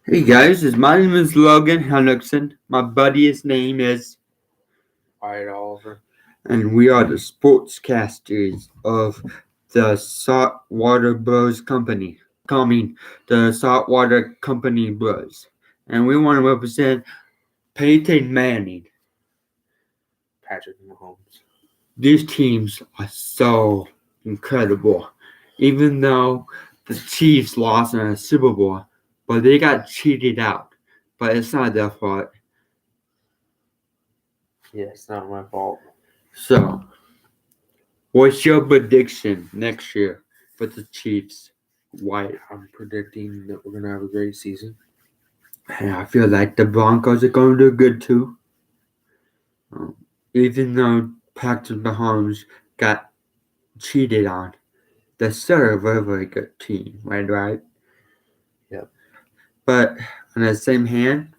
Hey guys, my name is Logan Henriksen. My buddy's name is, Wyatt Oliver. and we are the sportscasters of the Saltwater Bros Company, coming the Saltwater Company Bros, and we want to represent Peyton Manning. Patrick Mahomes. These teams are so incredible, even though the Chiefs lost in a Super Bowl, but they got cheated out. But it's not their fault. Yeah, it's not my fault. So, what's your prediction next year for the Chiefs? Why? I'm predicting that we're gonna have a great season. And I feel like the Broncos are going to do good too. Even though Patrick Mahomes got cheated on, they're still a very, very good team, right? Yep. But on the same hand,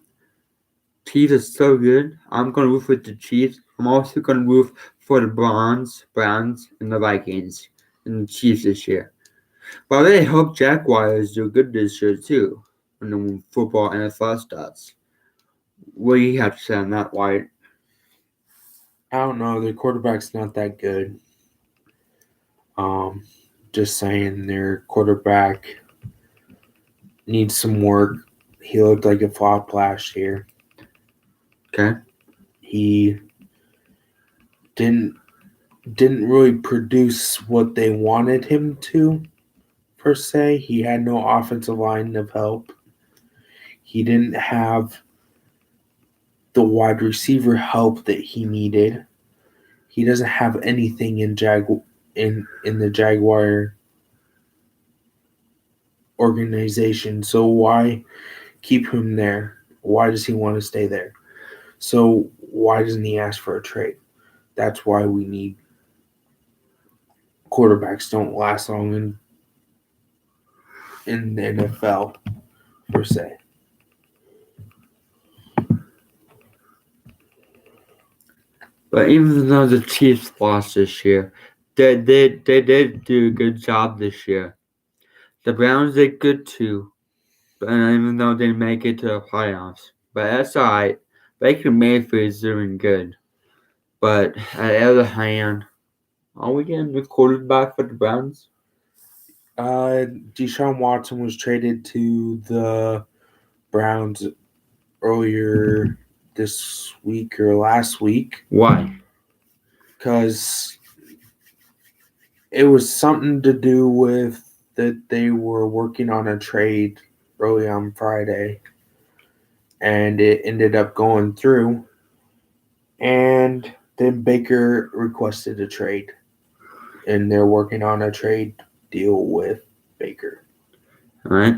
Chiefs are so good. I'm going to root for the Chiefs. I'm also going to root for the Browns, and the Vikings, and the Chiefs this year. But I really hope Jaguars do good this year too when the football NFL starts. What do you have to say on that, White? I don't know. Their quarterback's not that good. Just saying, their quarterback needs some work. He looked like a flop last year. Okay. He didn't really produce what they wanted him to, per se. He had no offensive line of help. He didn't have the wide receiver help that he needed. He doesn't have anything in the Jaguar organization. So why keep him there? Why does he want to stay there? So why doesn't he ask for a trade? That's why we need quarterbacks don't last long in the NFL per se. But even though the Chiefs lost this year, they did do a good job this year. The Browns did good too, but even though they didn't make it to the playoffs. But that's alright. Baker Mayfield is doing good. But on the other hand, are we getting the quarterback for the Browns? Deshaun Watson was traded to the Browns earlier this week or last week. Why? Because it was something to do with that they were working on a trade early on Friday, and it ended up going through. And then Baker requested a trade, and they're working on a trade deal with Baker. All right.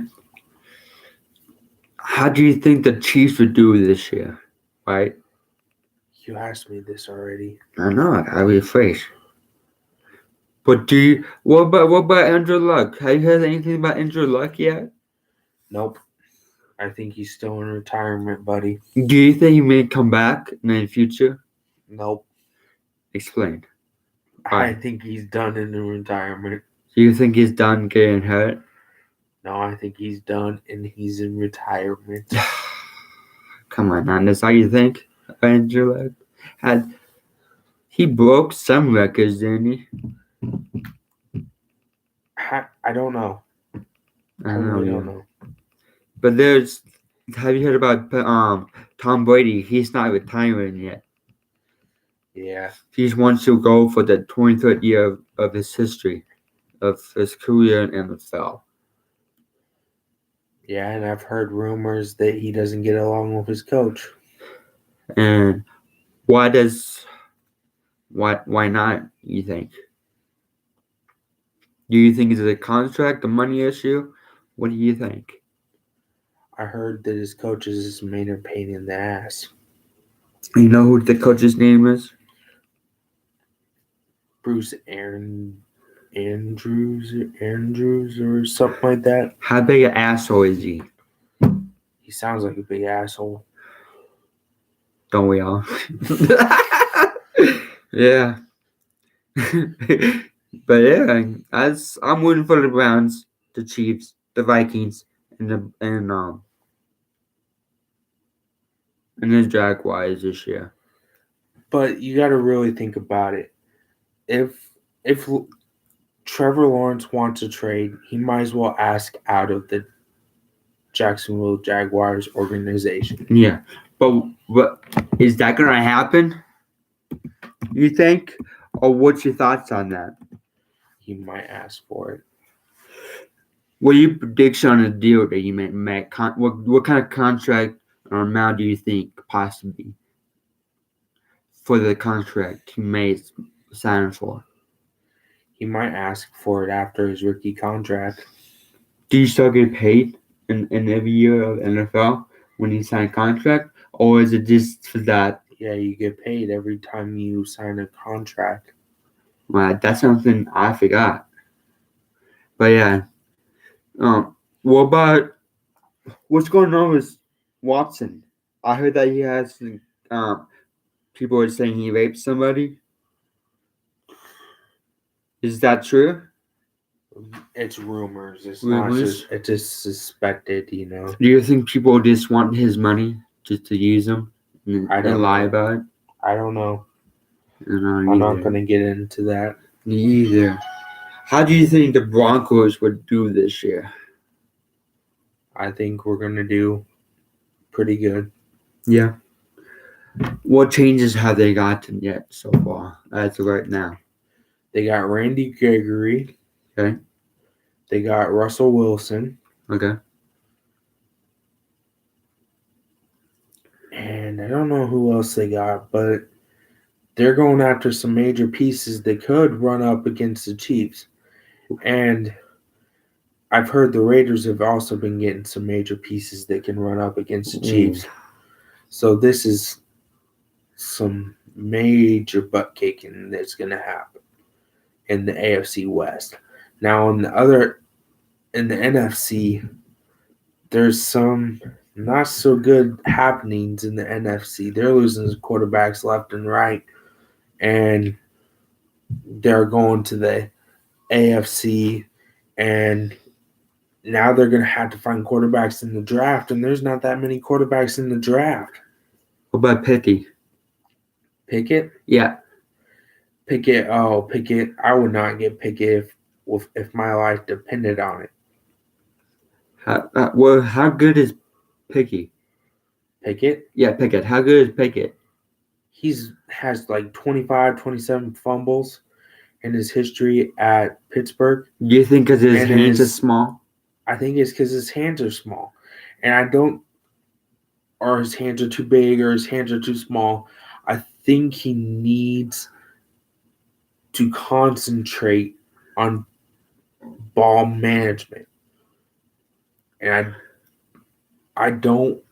How do you think the Chiefs would do this year? Right? You asked me this already. I know. I gotta rephrase. But what about Andrew Luck? Have you heard anything about Andrew Luck yet? Nope. I think he's still in retirement, buddy. Do you think he may come back in the future? Nope. Explain. I think he's done in retirement. Do you think he's done getting hurt? No, I think he's done and he's in retirement. Come on, man. That's how you think? Andrew Luck he broke some records, didn't he? I don't know. I really don't know. But have you heard about Tom Brady? He's not retiring yet. Yeah. He wants to go for the 23rd year of his history, of his career in NFL. Yeah, and I've heard rumors that he doesn't get along with his coach. And why not, you think? Do you think it's a contract, a money issue? What do you think? I heard that his coach is his major pain in the ass. You know who the coach's name is? Bruce Andrews or something like that. How big an asshole is he? He sounds like a big asshole. Don't we all? Yeah. But yeah, I'm rooting for the Browns, the Chiefs, the Vikings, and And the Jaguars this year. But you got to really think about it. If Trevor Lawrence wants a trade, he might as well ask out of the Jacksonville Jaguars organization. Yeah. But what is that gonna happen? You think? Or what's your thoughts on that? He might ask for it. What are your prediction on the deal that you made? What kind of contract or amount do you think possibly for the contract he may sign for? He might ask for it after his rookie contract. Do you still get paid in every year of NFL when you sign a contract? Or is it just for that? Yeah, you get paid every time you sign a contract. Well, that's something I forgot. But yeah. What about what's going on with Watson? I heard that he has people are saying he raped somebody. Is that true? It's rumors. It's Rumors? not just. It's just suspected. You know. Do you think people just want his money just to use him and lie know. about it? I don't know. I'm not going to get into that. Me either. How do you think the Broncos would do this year? I think we're going to do pretty good. Yeah. What changes have they gotten yet so far as of right now? They got Randy Gregory. Okay. They got Russell Wilson. Okay. And I don't know who else they got, but they're going after some major pieces that could run up against the Chiefs. And I've heard the Raiders have also been getting some major pieces that can run up against the Chiefs. So this is some major butt kicking that's going to happen in the AFC West. Now in the NFC, there's some not so good happenings in the NFC. They're losing quarterbacks left and right, and they're going to the AFC, and now they're going to have to find quarterbacks in the draft, and there's not that many quarterbacks in the draft. What about Pickett? Pickett? Yeah. Pickett. Oh, Pickett. I would not get Pickett if my life depended on it. How good is Pickett? Pickett? Yeah, Pickett. How good is Pickett? He's has like 25, 27 fumbles in his history at Pittsburgh. Do you think because his hands are small? I think it's because his hands are small. And or his hands are too big or his hands are too small. I think he needs to concentrate on ball management. And I don't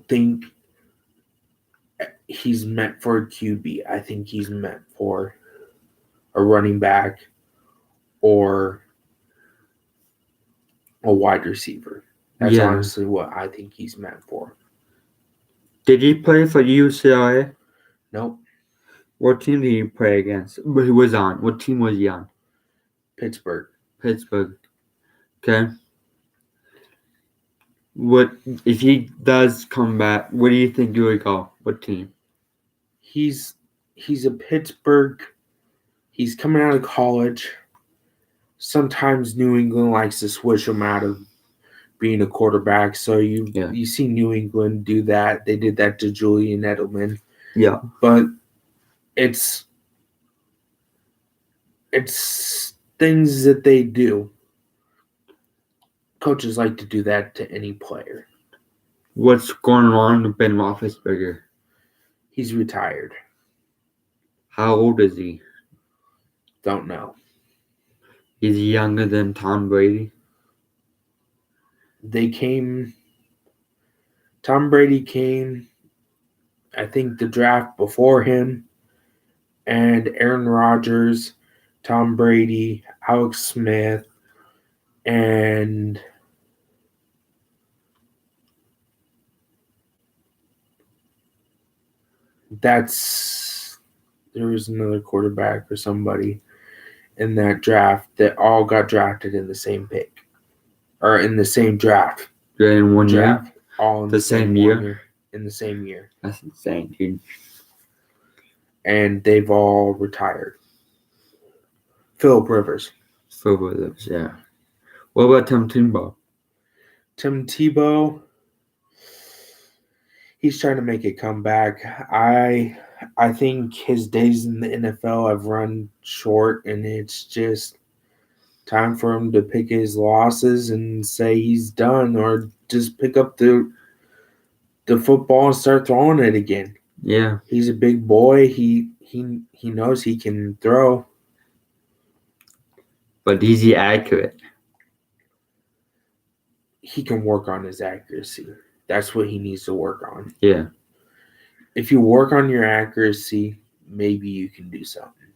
think he's meant for a QB. I think he's meant for a running back or a wide receiver. That's honestly what I think he's meant for. Did he play for UCLA? Nope. What team did he play against? He was on. What team was he on? Pittsburgh. Okay. What if he does come back? Where do you think he would go? What team? He's a Pittsburgh. He's coming out of college. Sometimes New England likes to switch him out of being a quarterback. So you see New England do that. They did that to Julian Edelman. Yeah. But it's things that they do. Coaches like to do that to any player. What's going on with Ben Roethlisberger? He's retired. How old is he? Don't know. Is he younger than Tom Brady? Tom Brady came, I think, the draft before him, and Aaron Rodgers, Tom Brady, Alex Smith, and there was another quarterback or somebody in that draft that all got drafted in the same pick or in the same draft. In one year? All in the same year? in the same year. That's insane, dude. And they've all retired. Phillip Rivers. Phil Williams, yeah. What about Tim Tebow? Tim Tebow, he's trying to make a comeback. I think his days in the NFL have run short, and it's just time for him to pick his losses and say he's done, or just pick up the football and start throwing it again. Yeah. He's a big boy. He knows he can throw. But is he accurate? He can work on his accuracy. That's what he needs to work on. Yeah. If you work on your accuracy, maybe you can do something.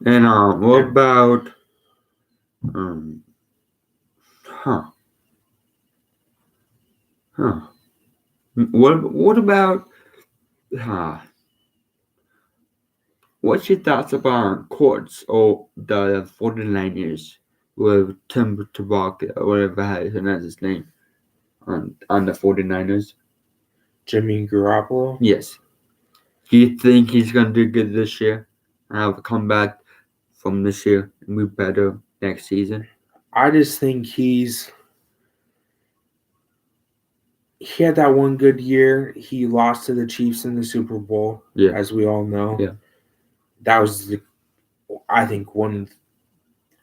And what about What about what's your thoughts about Courts or the 49ers with Tim Tebow or whatever that's his name on the 49ers? Jimmy Garoppolo? Yes. Do you think he's gonna do good this year and have a comeback from this year and be better next season? I just think he had that one good year. He lost to the Chiefs in the Super Bowl, as we all know. Yeah. That was, I think,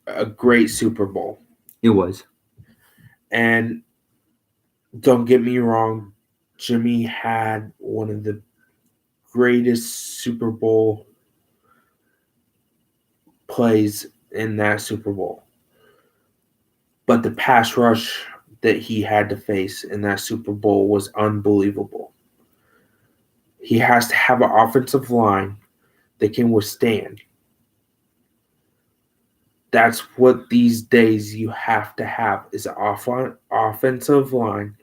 a great Super Bowl. It was. And don't get me wrong, Jimmy had one of the greatest Super Bowl plays in that Super Bowl. But the pass rush that he had to face in that Super Bowl was unbelievable. He has to have an offensive line that can withstand. That's what these days you have to have is an offensive line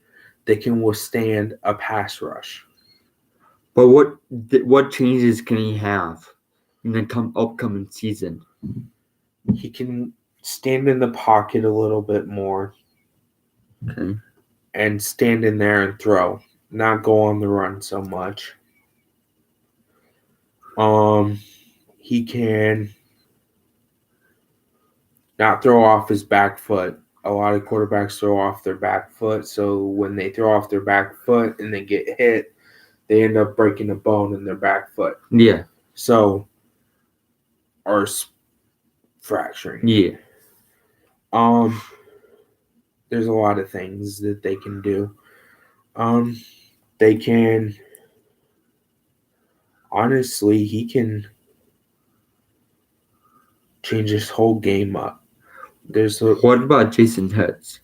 that can withstand a pass rush. But what changes can he have in the upcoming season? He can stand in the pocket a little bit more. Okay. And stand in there and throw, not go on the run so much. He can not throw off his back foot. A lot of quarterbacks throw off their back foot, so when they throw off their back foot and they get hit, they end up breaking a bone in their back foot. Yeah. So, or fracturing. Yeah. There's a lot of things that they can do. They can, honestly, he can change his whole game up. What about Jason Hurts?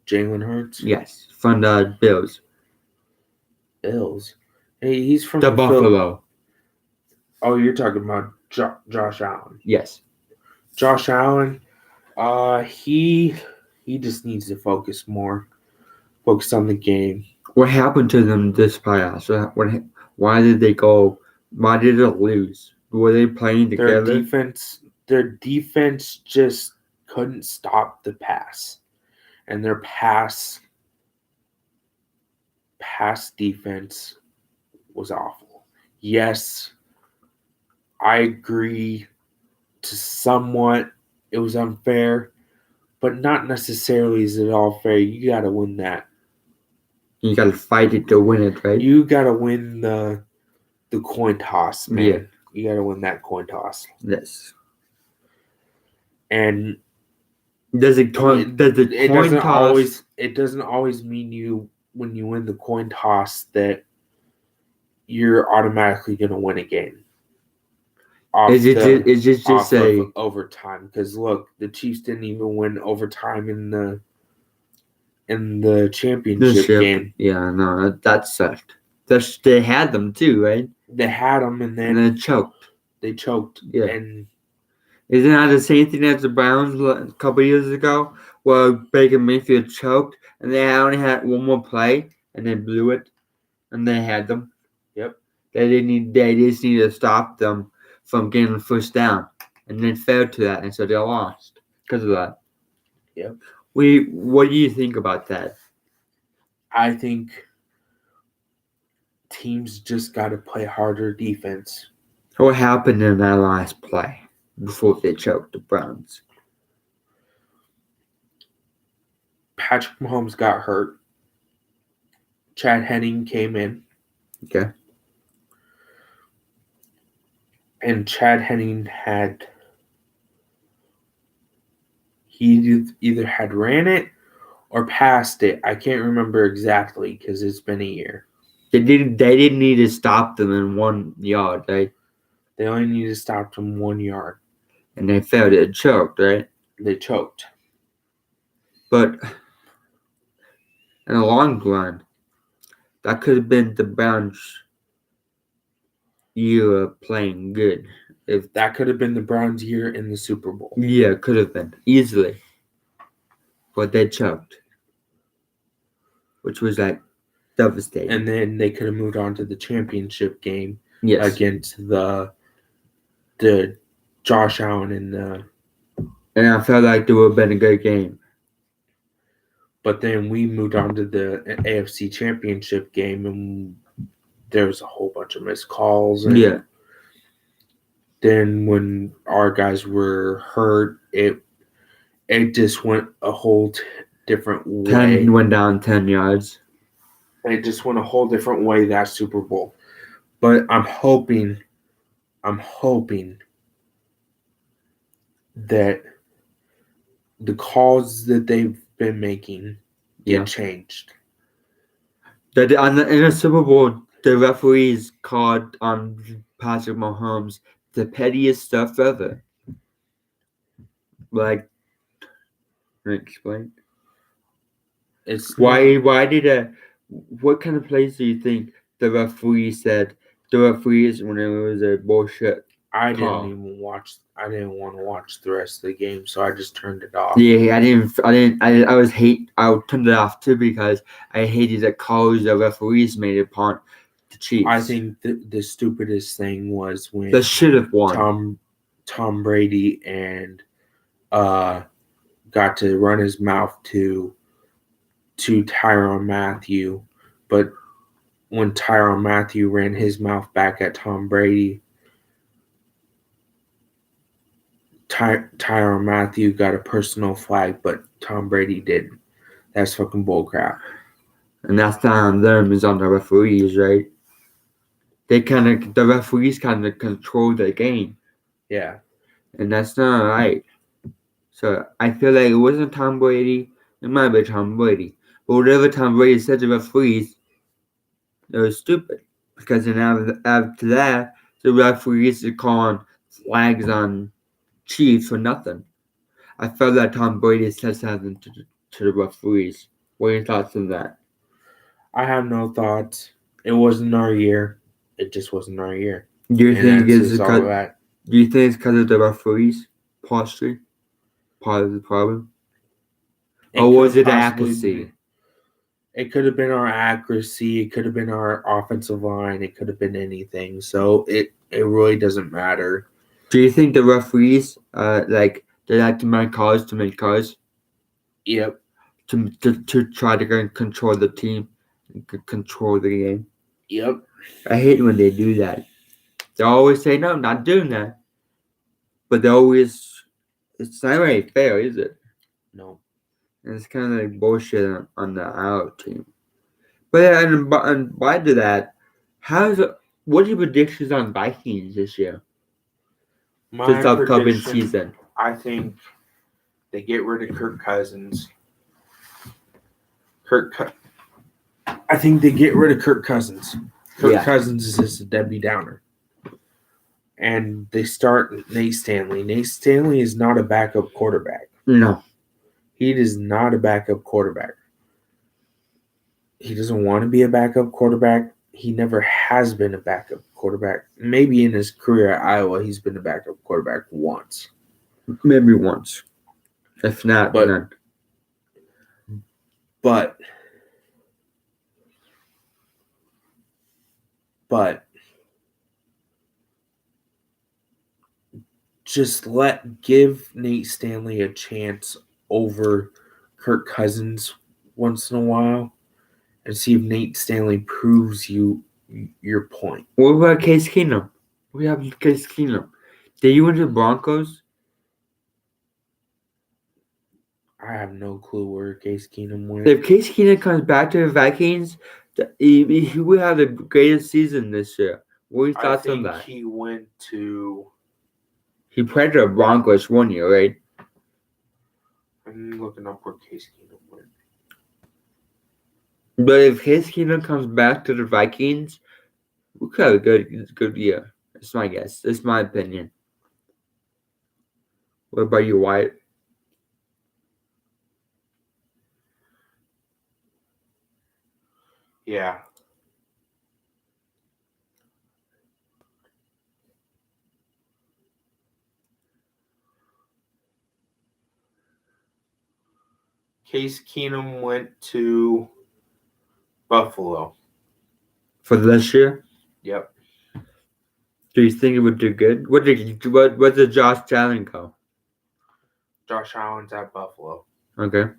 Jalen Hurts? Yes, from the Bills. Bills? Hey, he's from the Buffalo. Oh, you're talking about Josh Allen. Yes. Josh Allen, he just needs to focus more. Focus on the game. What happened to them this playoffs? Why did they go? Why did it lose? Were they playing together? Their defense just couldn't stop the pass. And their pass defense was awful. Yes, I agree to somewhat it was unfair, but not necessarily is it all fair. You got to win that. You got to fight it to win it, right? You got to win the coin toss, man. Yeah. You got to win that coin toss. Yes. And it doesn't always mean when you win the coin toss that you're automatically going to win a game. Is it just overtime? Because look, the Chiefs didn't even win overtime in the championship game. Yeah, no, that sucked. They had them too, right? They had them, and then they choked. They choked. Yeah. And isn't that the same thing as the Browns a couple years ago, where Baker Mayfield choked and they only had one more play and they blew it, and they had them. Yep. They just need to stop them from getting the first down, and then failed to that, and so they lost because of that. Yep. What do you think about that? I think teams just got to play harder defense. What happened in that last play before they choked the Browns? Patrick Mahomes got hurt. Chad Henne came in. Okay. And Chad Henne he either had ran it or passed it. I can't remember exactly because it's been a year. They didn't need to stop them in 1 yard, right? They only needed to stop them 1 yard. And they failed it, choked, right? They choked. But in the long run, that could have been the Browns' year of playing good. If That could have been the Browns' year in the Super Bowl. Yeah, it could have been easily, but they choked, which was like devastating. And then they could have moved on to the championship game Yes, against the Josh Allen and I felt like it would have been a good game. But then we moved on to the AFC Championship game, and there was a whole bunch of missed calls. And Yeah, then when our guys were hurt, it just went a whole different way. 10 went down 10 yards. It just went a whole different way that Super Bowl. But I'm hoping that the calls that they've been making get changed. In the Super Bowl, the referees called on Patrick Mahomes the pettiest stuff ever. Like, can I explain? It's Why did what kind of plays do you think the referee said? The referees when it was a bullshit. I call. didn't even watch. I didn't want to watch the rest of the game, so I just turned it off. Yeah, I turned it off too because I hated the calls the referees made upon the Chiefs. I think the stupidest thing was when they should have won. Tom Brady and got to run his mouth to Tyrann Mathieu, but when Tyrann Mathieu ran his mouth back at Tom Brady, Tyrann Mathieu got a personal flag, but Tom Brady didn't. That's fucking bullcrap. And that's not on them, it's on the referees, right? The referees kind of control the game. Yeah. And that's not right. So I feel like it wasn't Tom Brady. It might be Tom Brady. But whatever Tom Brady said to referees, it was stupid. Because then after that, the referees are calling flags on Chiefs for nothing. I felt like Tom Brady said something to the referees. What are your thoughts on that? I have no thoughts. It wasn't our year. It just wasn't our year. Do you think it's because of the referees, possibly? Part of the problem? Or was it accuracy? It could have been our accuracy. It could have been our offensive line. It could have been anything. So it really doesn't matter. Do you think the referees they like to make calls? Yep. To try to control the team, control the game. Yep. I hate when they do that. They always say, "No, I'm not doing that," but they always. It's not really fair, is it? No. And it's kind of like bullshit on the our team. But and by to that, what are your predictions on Vikings this year? This upcoming season. I think they get rid of Kirk Cousins. I think they get rid of Kirk Cousins. Kirk Cousins is just a Debbie Downer. And they start Nate Stanley. Nate Stanley is not a backup quarterback. No. He is not a backup quarterback. He doesn't want to be a backup quarterback. He never has been a backup quarterback. Maybe in his career at Iowa, he's been a backup quarterback once. Maybe once. If not, none. But just give Nate Stanley a chance over Kirk Cousins once in a while and see if Nate Stanley proves you your point. What about Case Keenum? We have Case Keenum. Did you win the Broncos? I have no clue where Case Keenum went. If Case Keenum comes back to the Vikings, he will have the greatest season this year. What are your I thoughts on think that? he went to. He played the Broncos 1 year, right? I'm looking up where Case Keenum went. But if Case Keenum comes back to the Vikings, we could have a good year. That's my guess. That's my opinion. What about you, Wyatt? Yeah. Case Keenum went to Buffalo. For this year? Yep. Do you think it would do good? What did Josh Allen go? Josh Allen's at Buffalo. Okay.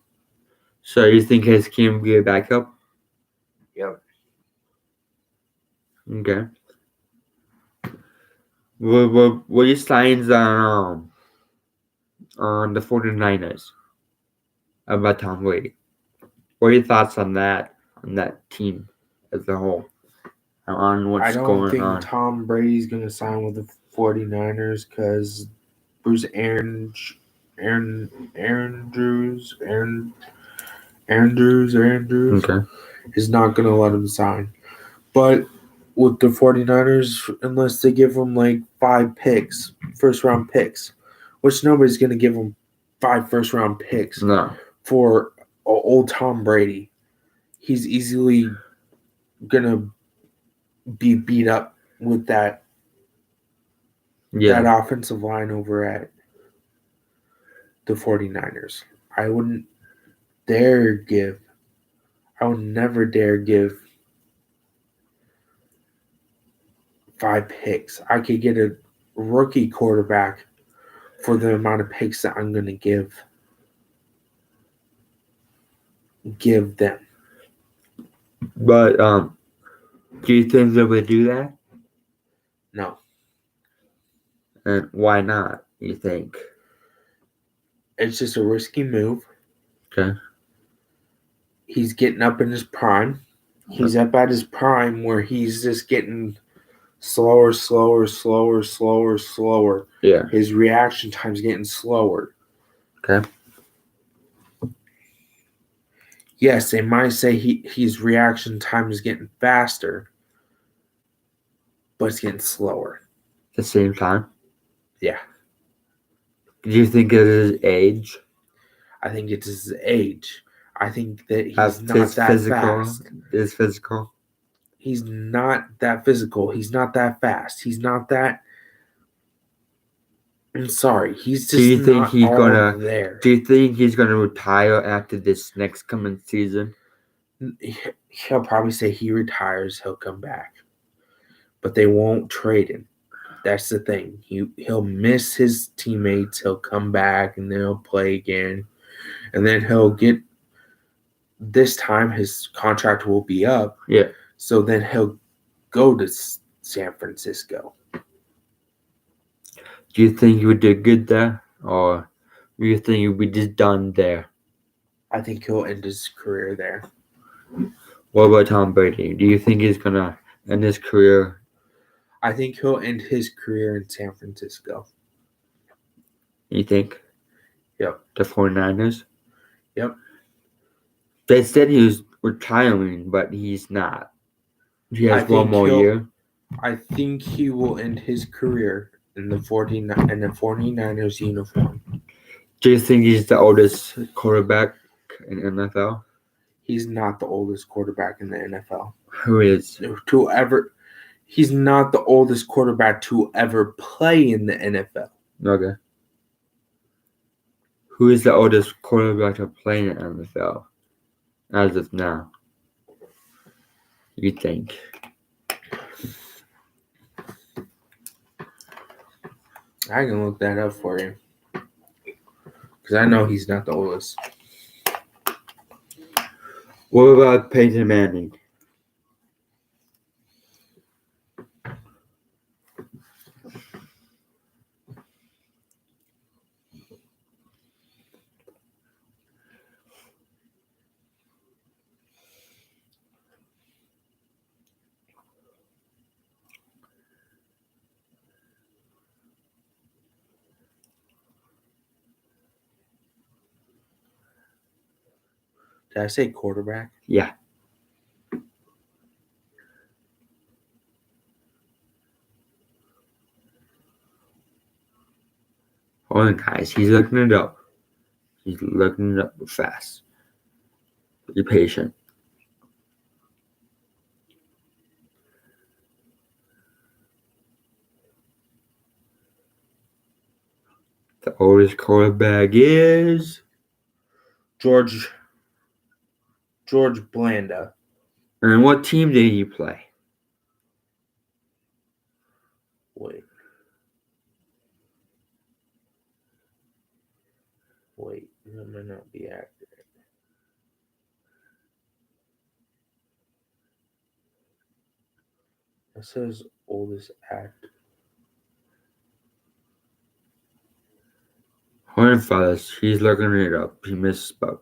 So you think Case Keenum will be a backup? Yep. Okay. What are your signs on the 49ers about Tom Brady? What are your thoughts on that team as a whole? On what's I don't going think on? Tom Brady's going to sign with the 49ers because Bruce Andrews Okay. is not going to let him sign. But with the 49ers, unless they give him like 5 picks, first-round picks, which nobody's going to give him 5 first-round picks No. for old Tom Brady. He's easily going to be beat up with that offensive line over at the 49ers. I would never dare give 5 picks. I could get a rookie quarterback for the amount of picks that I'm going to give them. But do you think they would do that? No. And why not? You think? It's just a risky move. Okay. He's getting up in his prime. He's up at his prime where he's just getting slower. Yeah. His reaction time's getting slower. Okay. Yes, they might say his reaction time is getting faster, but it's getting slower. At the same time? Yeah. Do you think it is age? I think it's his age. I think that he's His not that physical fast. is physical. He's not that physical. He's not that fast. He's not that. I'm sorry. He's just Do you think not he's all gonna? there. Do you think he's gonna retire after this next coming season? He'll probably say he retires. He'll come back, but they won't trade him. That's the thing. He'll miss his teammates. He'll come back and then he'll play again, and then he'll get. This time his contract will be up. Yeah. So then he'll go to San Francisco. Do you think he would do good there, or do you think he would be just done there? I think he'll end his career there. What about Tom Brady? Do you think he's gonna end his career? I think he'll end his career in San Francisco. You think? Yep. The 49ers? Yep. They said he was retiring, but he's not. He has one more year. I think he will end his career in the 49ers uniform. Do you think he's the oldest quarterback in NFL? He's not the oldest quarterback in the NFL. Who is? He's not the oldest quarterback to ever play in the NFL. Okay. Who is the oldest quarterback to play in the NFL as of now? You think? I can look that up for you. Because I know he's not the oldest. What about Peyton Manning? Did I say quarterback? Yeah. Hold on, guys. He's looking it up. He's looking it up fast. Be patient. The oldest quarterback is George Blanda. And what team did he play? Wait, that might not be accurate. It says oldest actor. Hold on, fellas. He's looking it up. He misspoke.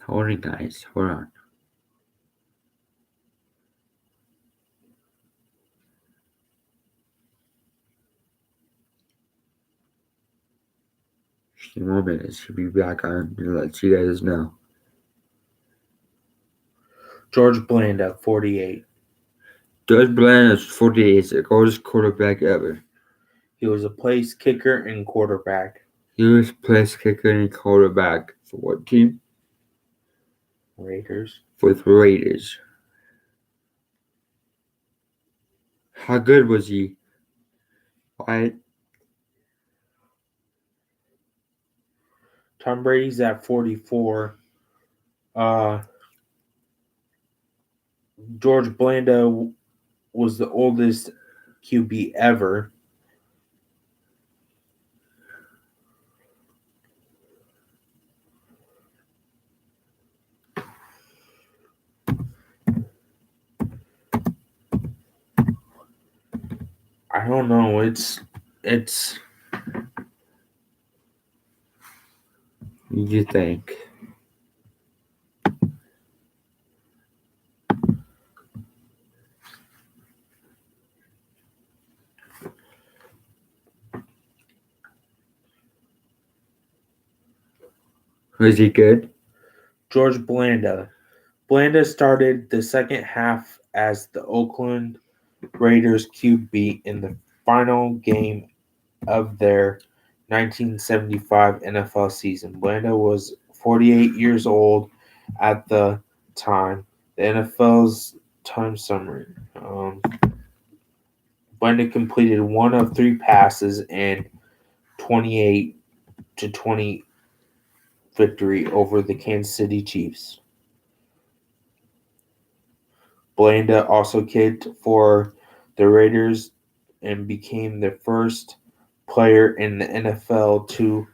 Hold on, guys. Hold on. Just a few more minutes. He'll be back on to let you guys know. George Blanda, 48. George Blanda is 48. Is the oldest quarterback ever. He was a place kicker and quarterback. He was place kicker and quarterback for what team? Raiders. For the Raiders. How good was he? Why? Tom Brady's at 44. George Blanda was the oldest QB ever. I don't know. It's You think? Was he good? George Blanda. Blanda started the second half as the Oakland Raiders QB in the final game of their 1975 NFL season. Blanda was 48 years old at the time. The NFL's time summary. Blanda completed one of three passes and 28-20 victory over the Kansas City Chiefs. Blanda also kicked for the Raiders and became the first player in the NFL to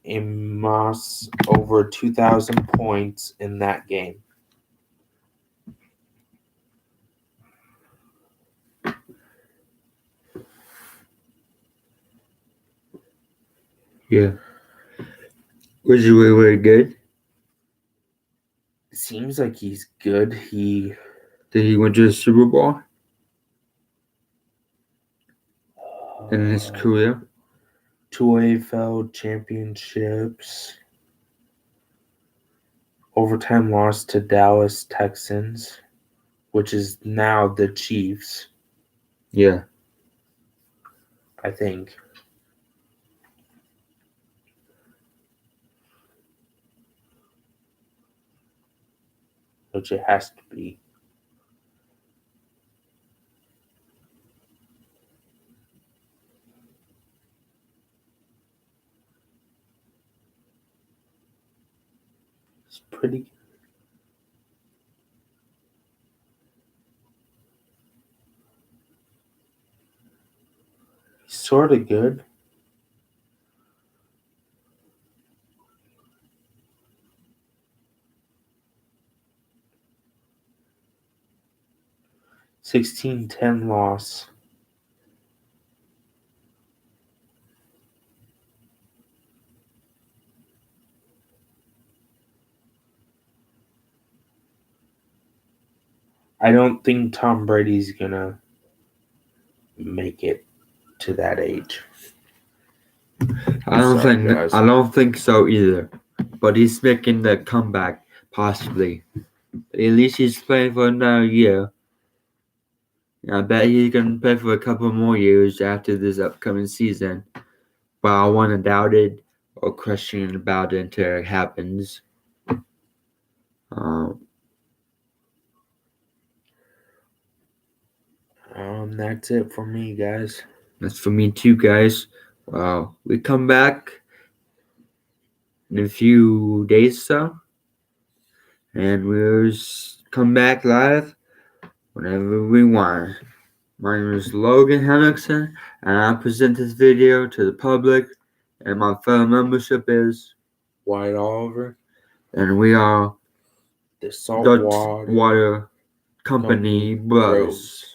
amass over 2,000 points in that game. Yeah. Was he really good? It seems like he's good. Did he win to the Super Bowl in his career? 2 AFL championships. Overtime loss to Dallas Texans, which is now the Chiefs, Yeah. I think. Which it has to be. It's pretty. Sort of good. 16-10 loss. I don't think Tom Brady's gonna make it to that age. I don't Sorry, think guys. I don't think so either. But he's making the comeback, possibly. At least he's playing for another year. I bet he's gonna play for a couple more years after this upcoming season. But I want to doubt it or question about it until it happens. That's it for me, guys. That's for me too, guys. Well, we come back in a few days or so, and we'll come back live whenever we want. My name is Logan Henriksen, and I present this video to the public, and my fellow membership is White Oliver, and we are the the Saltwater Water Company Brothers.